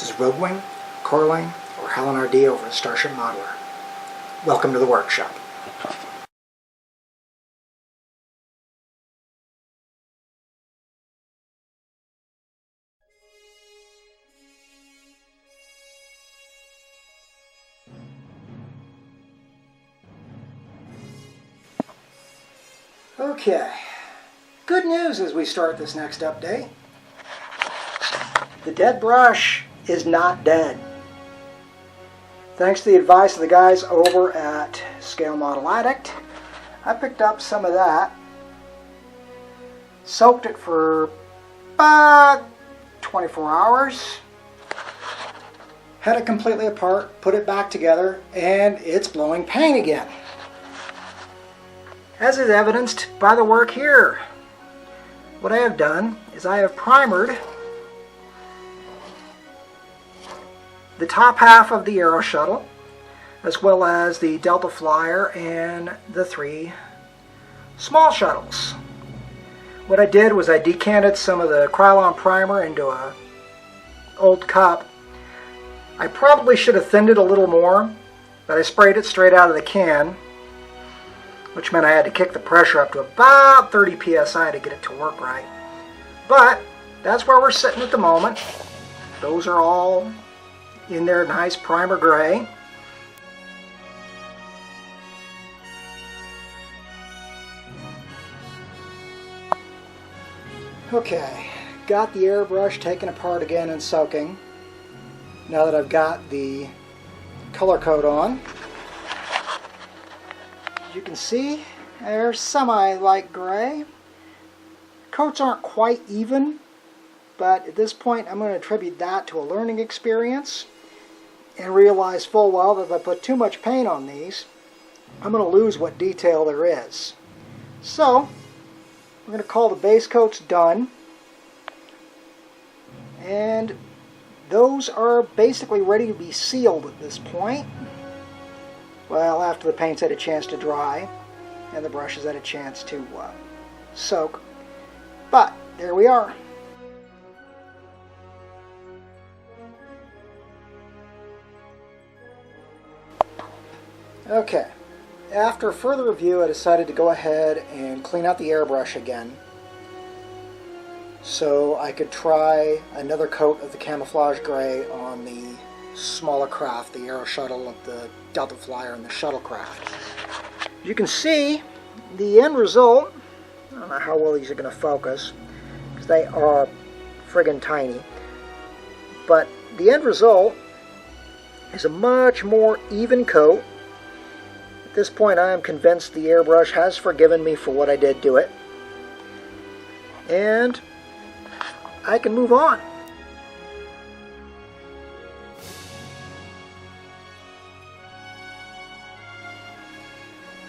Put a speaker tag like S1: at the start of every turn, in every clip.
S1: This is Rogue Wing, Coraline, or Helen R.D. over at Starship Modeler. Welcome to the workshop. Okay, good news as we start this next update. The dead brush is not dead. Thanks to the advice of the guys over at Scale Model Addict, I picked up some of that, soaked it for about 24 hours, had it completely apart, put it back together, and it's blowing paint again. As is evidenced by the work here. What I have done is I have primered the top half of the Aero Shuttle, as well as the Delta Flyer and the 3 small shuttles. What I did was I decanted some of the Krylon primer into an old cup. I probably should have thinned it a little more, but I sprayed it straight out of the can, which meant I had to kick the pressure up to about 30 psi to get it to work right. But that's where we're sitting at the moment. Those are all in their nice primer gray. Okay, got the airbrush taken apart again and soaking. Now that I've got the color coat on, as you can see, they're semi-light gray. Coats aren't quite even, but at this point I'm going to attribute that to a learning experience and realize full well that if I put too much paint on these, I'm going to lose what detail there is. So, we're going to call the base coats done, and those are basically ready to be sealed at this point. Well, after the paint's had a chance to dry and the brush has had a chance to soak. But there we are. Okay, after further review I decided to go ahead and clean out the airbrush again so I could try another coat of the camouflage gray on the smaller craft, the Aero Shuttle, the Delta Flyer, and the shuttlecraft. You can see the end result. I don't know how well these are going to focus because they are friggin' tiny, but the end result is a much more even coat. At this point I am convinced the airbrush has forgiven me for what I did to it, and I can move on.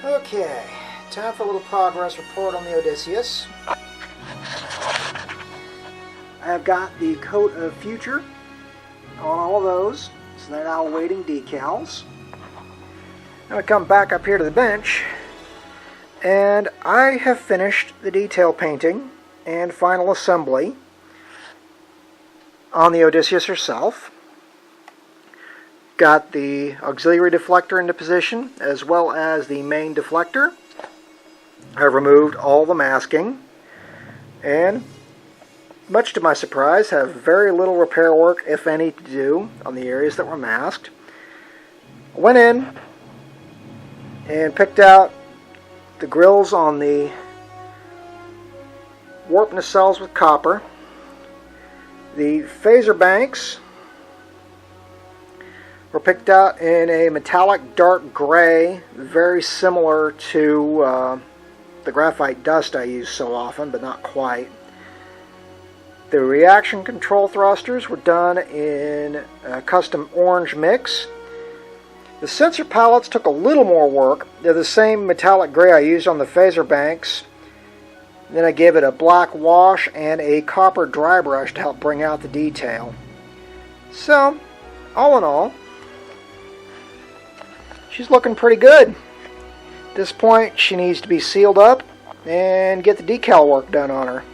S1: Okay, time for a little progress report on the Odysseus. I have got the coat of Future on all of those, so they're now awaiting decals. Now I come back up here to the bench, and I have finished the detail painting and final assembly on the Odysseus herself. Got the auxiliary deflector into position, as well as the main deflector. I've removed all the masking, and much to my surprise, have very little repair work, if any, to do on the areas that were masked. I went in and picked out the grills on the warp nacelles with copper. The phaser banks were picked out in a metallic dark gray, very similar to the graphite dust I use so often, but not quite. The reaction control thrusters were done in a custom orange mix. The sensor palettes took a little more work. They're the same metallic gray I used on the phaser banks. Then I gave it a black wash and a copper dry brush to help bring out the detail. So, all in all, she's looking pretty good. At this point, she needs to be sealed up and get the decal work done on her.